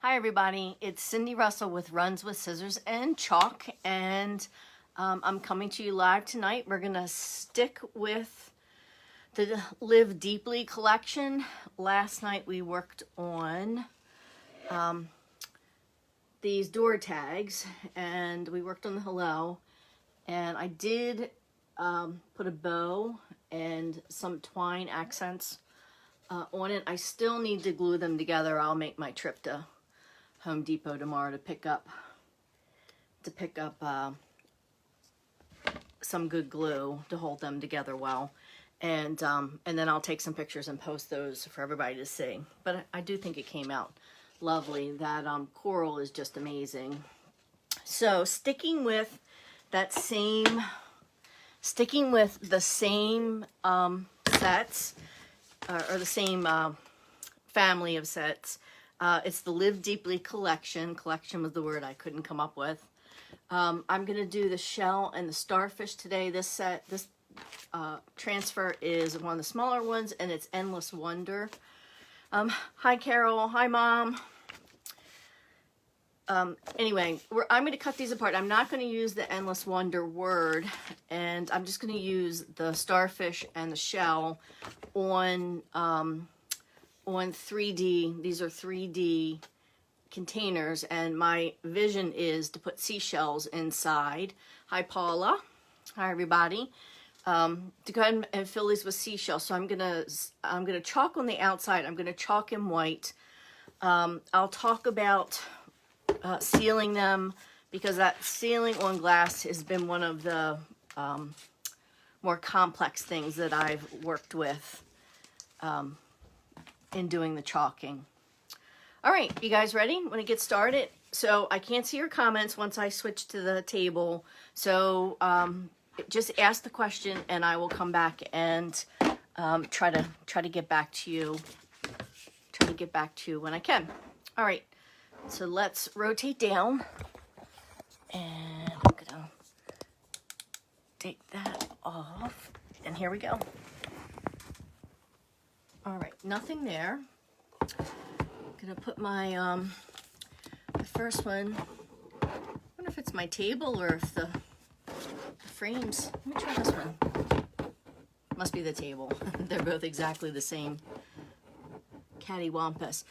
Hi everybody, it's Cindy Russell with Runs with Scissors and Chalk, and I'm coming to you live tonight. We're gonna stick with the Live Deeply collection. Last night we worked on these door tags, and we worked on the hello, and I did put a bow and some twine accents on it. I still need to glue them together. I'll make my trip to Home Depot tomorrow to pick up some good glue to hold them together well, and then I'll take some pictures and post those for everybody to see. But I do think it came out lovely. That coral is just amazing. So sticking with the same sets, or the same family of sets. It's the Live Deeply collection. Collection was the word I couldn't come up with. I'm going to do the shell and the starfish today. This transfer is one of the smaller ones, and it's Endless Wonder. Hi, Carol. Hi, Mom. Anyway, I'm going to cut these apart. I'm not going to use the Endless Wonder word, and I'm just going to use the starfish and the shell on 3D. These are 3D containers, and my vision is to put seashells inside. Hi, Paula. Hi, everybody. To go ahead and fill these with seashells. So I'm gonna chalk on the outside. I'm gonna chalk in white. I'll talk about sealing them, because that sealing on glass has been one of the more complex things that I've worked with in doing the chalking. All right, you guys ready? I'm going to get started. So I can't see your comments once I switch to the table. So just ask the question, and I will come back and try to get back to you. Try to get back to you when I can. All right. So let's rotate down, and I'm gonna take that off. And here we go. All right, nothing there. I'm gonna put my the first one. I wonder if it's my table or if the frames. Let me try this one. Must be the table. They're both exactly the same. Cattywampus.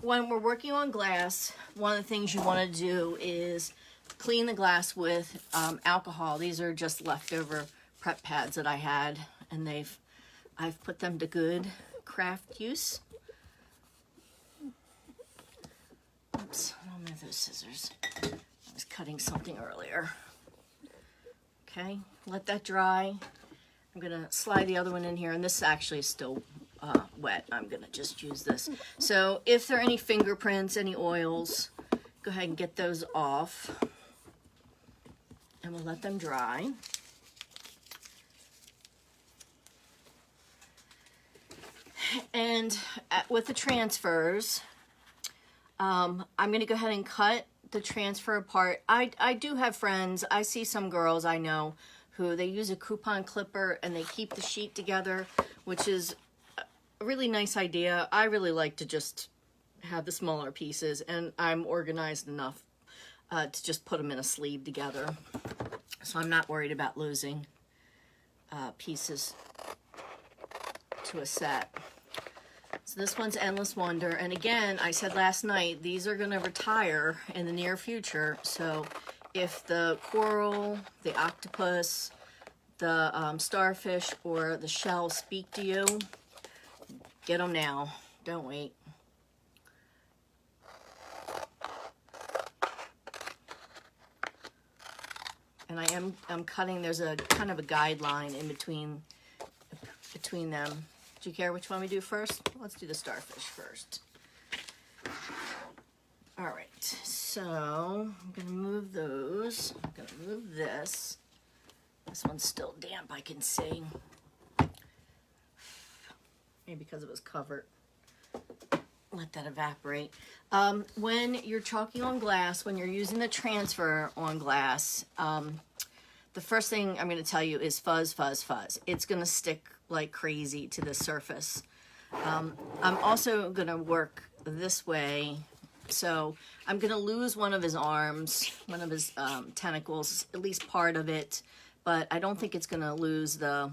When we're working on glass, one of the things you want to do is clean the glass with alcohol. These are just leftover prep pads that I had, and I've put them to good craft use. Oops, I don't have those scissors. I was cutting something earlier. Okay, let that dry. I'm gonna slide the other one in here, and this actually is still wet. I'm gonna just use this. So if there are any fingerprints, any oils, go ahead and get those off, and we'll let them dry. And with the transfers, I'm gonna go ahead and cut the transfer apart. I do have friends, I see some girls I know who they use a coupon clipper and they keep the sheet together, which is a really nice idea. I really like to just have the smaller pieces, and I'm organized enough to just put them in a sleeve together. So I'm not worried about losing pieces to a set. So this one's Endless Wonder, and again, I said last night, these are gonna retire in the near future. So if the coral, the octopus, the starfish, or the shell speak to you, get them now. Don't wait. And I'm cutting. There's a kind of a guideline in between them. Do you care which one we do first? Let's do the starfish first. All right. So I'm gonna move those. I'm gonna move this. This one's still damp, I can see. Maybe because it was covered. Let that evaporate. When you're chalking on glass, when you're using the transfer on glass, the first thing I'm going to tell you is fuzz, fuzz, fuzz. It's going to stick like crazy to the surface. I'm also going to work this way So I'm gonna lose one of his arms, one of his tentacles, at least part of it, but I don't think it's gonna lose the,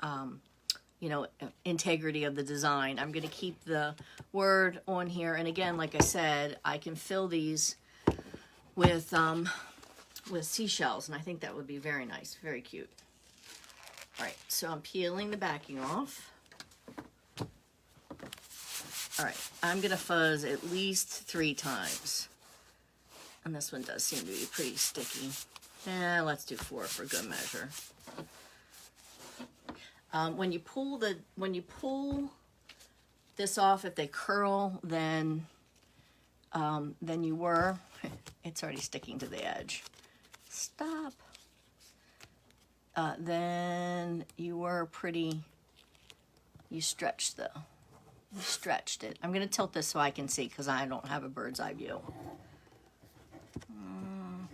you know, integrity of the design. I'm gonna keep the word on here, and again, like I said, I can fill these with seashells, and I think that would be very nice, very cute. All right, so I'm peeling the backing off. All right, I'm gonna fuzz at least 3 times. And this one does seem to be pretty sticky. Let's do 4 for good measure. When you pull this off, if they curl, then you were, it's already sticking to the edge. Stop. Then you were pretty, you stretched it. I'm going to tilt this so I can see because I don't have a bird's eye view.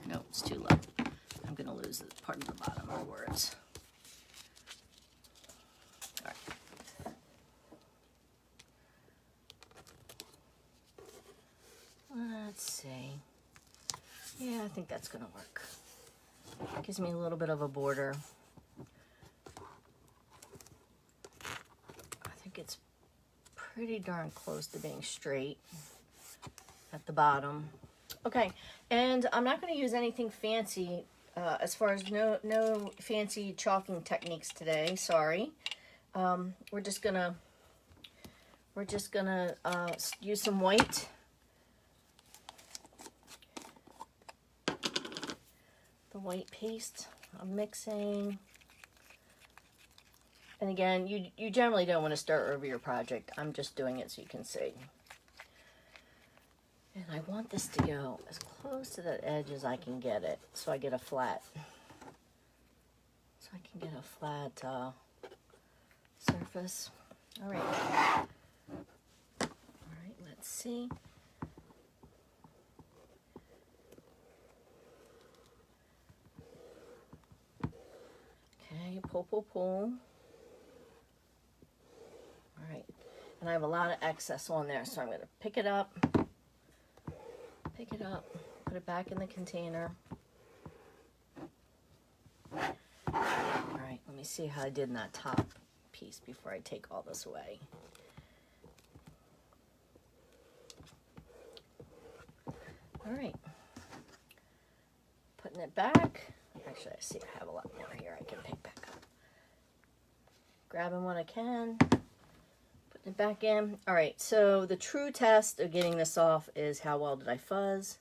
No, it's too low. I'm going to lose the part of the bottom of the words. All right. Let's see. Yeah, I think that's going to work. Gives me a little bit of a border. I think it's pretty darn close to being straight at the bottom. Okay, and I'm not going to use anything fancy as far as no fancy chalking techniques today. Sorry. We're just gonna use some white. The white paste I'm mixing. And again, you generally don't want to start over your project. I'm just doing it so you can see. And I want this to go as close to that edge as I can get it, so I get a flat. So I can get a flat surface. All right. All right, let's see. Okay, pull. All right, and I have a lot of excess on there, so I'm going to pick it up, put it back in the container. All right, let me see how I did in that top piece before I take all this away. All right, putting it back. Actually, I see I have a lot more here I can pick back up. Grabbing what I can. It back in. All right, so the true test of getting this off is how well did I fuzz?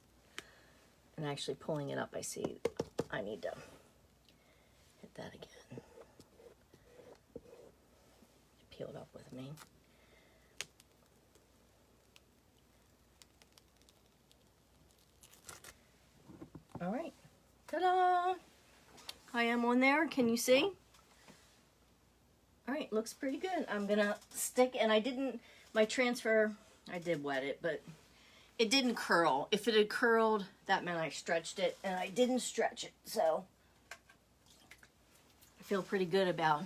And actually pulling it up, I see I need to hit that again. Peel it up with me. All right, ta-da! I am on there, can you see? All right, looks pretty good. I'm gonna stick, and my transfer, I did wet it, but it didn't curl. If it had curled, that meant I stretched it, and I didn't stretch it, so I feel pretty good about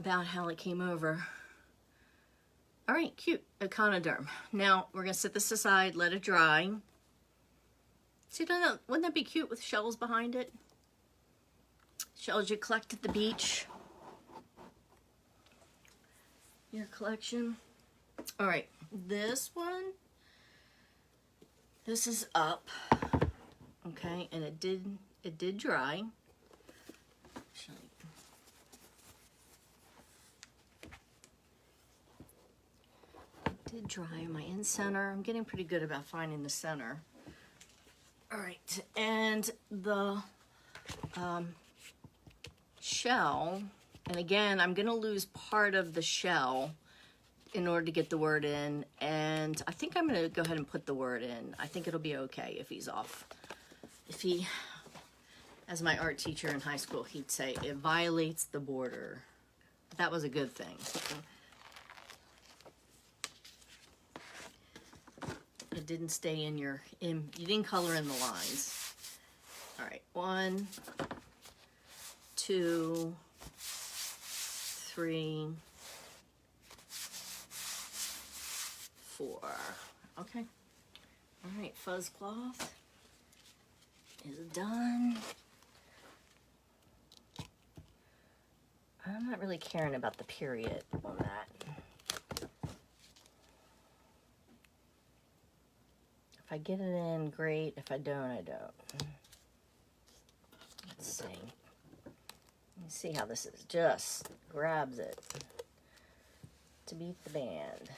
how it came over. All right, cute, Econoderm. Now, we're gonna set this aside, let it dry. See, wouldn't that be cute with shells behind it? Shells you collect at the beach. Your collection. All right, this one, this is up, okay, and it did dry. It did dry. Am I in center? I'm getting pretty good about finding the center. All right, and the shell. And again, I'm going to lose part of the shell in order to get the word in. And I think I'm going to go ahead and put the word in. I think it'll be okay if he's off. If he, as my art teacher in high school, he'd say, it violates the border. That was a good thing. It didn't stay in you didn't color in the lines. All right, 1, 2, 3, 4. Okay, All right, fuzz cloth is done. I'm not really caring about the period on that. If I get it in, great. If I don't, I don't. Let's see. Let me see how this is. Just grabs it to beat the band.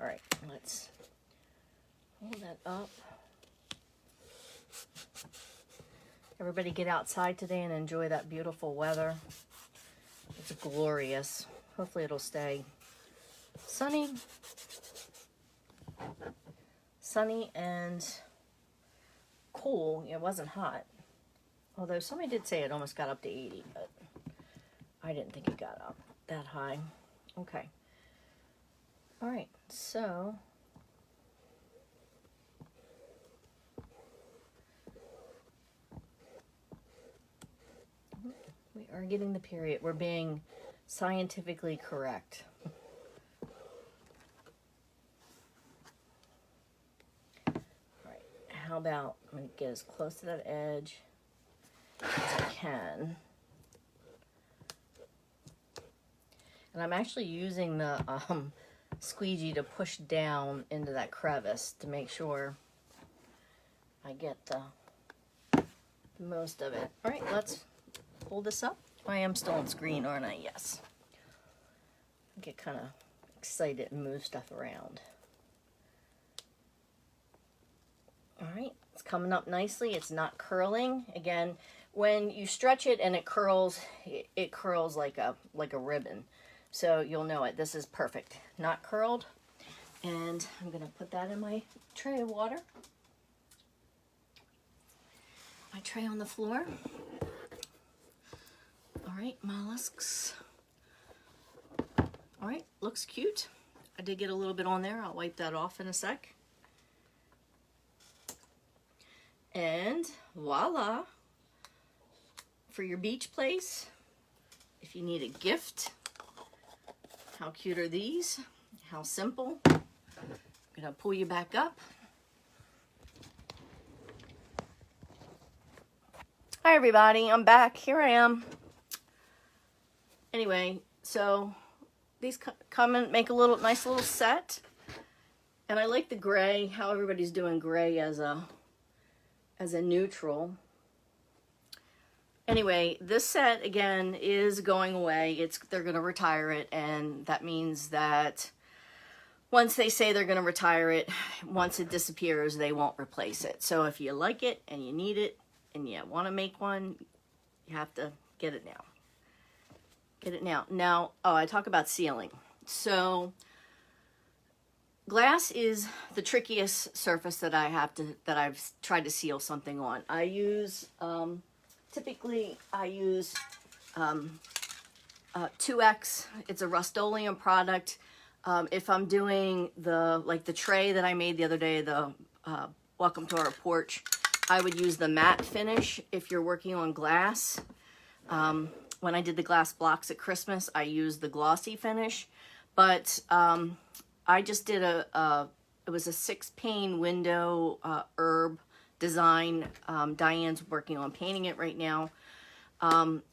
All right, let's hold that up. Everybody get outside today and enjoy that beautiful weather. It's glorious. Hopefully it'll stay sunny. Sunny and cool. It wasn't hot. Although somebody did say it almost got up to 80, but I didn't think it got up that high. Okay. All right, so we are getting the period. We're being scientifically correct. All right, how about, I'm going to get as close to that edge as I can. And I'm actually using the squeegee to push down into that crevice to make sure I get the most of it. All right, let's pull this up. I am still on screen, aren't I? Yes. I get kind of excited and move stuff around. All right, it's coming up nicely. It's not curling. Again, when you stretch it and it curls like a ribbon. So you'll know it. This is perfect. Not curled. And I'm going to put that in my tray of water. My tray on the floor. All right, mollusks. All right, looks cute. I did get a little bit on there. I'll wipe that off in a sec. And voila. For your beach place, if you need a gift. How cute are these? How simple. I'm gonna pull you back up. Hi everybody, I'm back. Here I am. Anyway, so these come and make a nice little set. And I like the gray, how everybody's doing gray as a neutral. Anyway, this set, again, is going away. They're going to retire it, and that means that once they say they're going to retire it, once it disappears, they won't replace it. So if you like it, and you need it, and you want to make one, you have to get it now. Get it now. Now, I talk about sealing. So, glass is the trickiest surface that I've tried to seal something on. I use... Typically, I use 2X. It's a Rust-Oleum product. If I'm doing the tray that I made the other day, the Welcome to Our Porch, I would use the matte finish if you're working on glass. When I did the glass blocks at Christmas, I used the glossy finish. But I just did it was a 6-pane window herb design. Diane's working on painting it right now.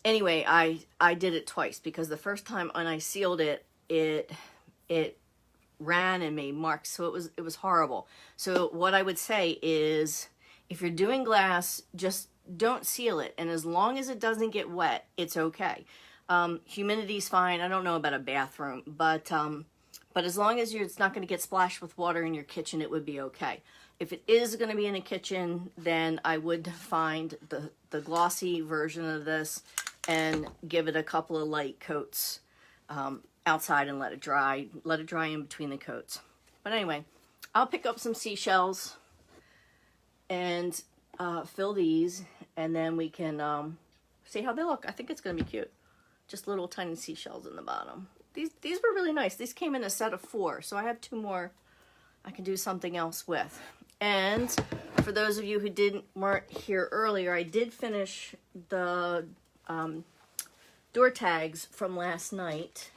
Anyway, I did it twice because the first time when I sealed it, it ran and made marks, so it was horrible. So what I would say is, if you're doing glass, just don't seal it, and as long as it doesn't get wet, it's okay. Humidity's fine. I don't know about a bathroom, but as long as it's not going to get splashed with water in your kitchen, it would be okay. If it is going to be in a kitchen, then I would find the glossy version of this and give it a couple of light coats outside and let it dry. Let it dry in between the coats. But anyway, I'll pick up some seashells and fill these, and then we can see how they look. I think it's going to be cute. Just little tiny seashells in the bottom. These were really nice. These came in a set of 4, so I have 2 more I can do something else with. And for those of you who weren't here earlier, I did finish the door tags from last night.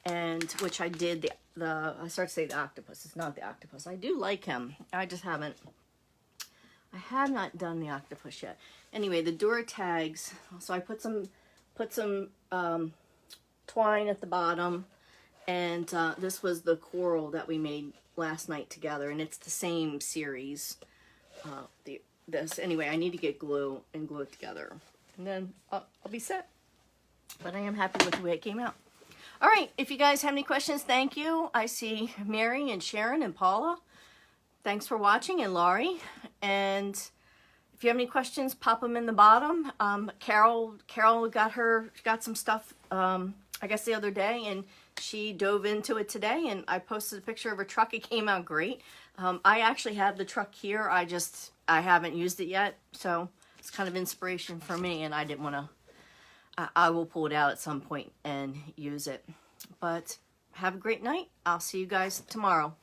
and which I did I started to say the octopus. It's not the octopus. I do like him. I have not done the octopus yet. Anyway, the door tags. So I put some twine at the bottom, and this was the coral that we made last night together, and it's the same series. Anyway, I need to get glue and glue it together, and then I'll be set. But I am happy with the way it came out. All right, if you guys have any questions, thank you. I see Mary and Sharon and Paula. Thanks for watching, and Laurie. And if you have any questions, pop them in the bottom. Carol got some stuff, I guess the other day, and she dove into it today, and I posted a picture of her truck. It came out great. I actually have the truck here. I haven't used it yet, so it's kind of inspiration for me, and I didn't want to. I will pull it out at some point and use it. But have a great night. I'll see you guys tomorrow.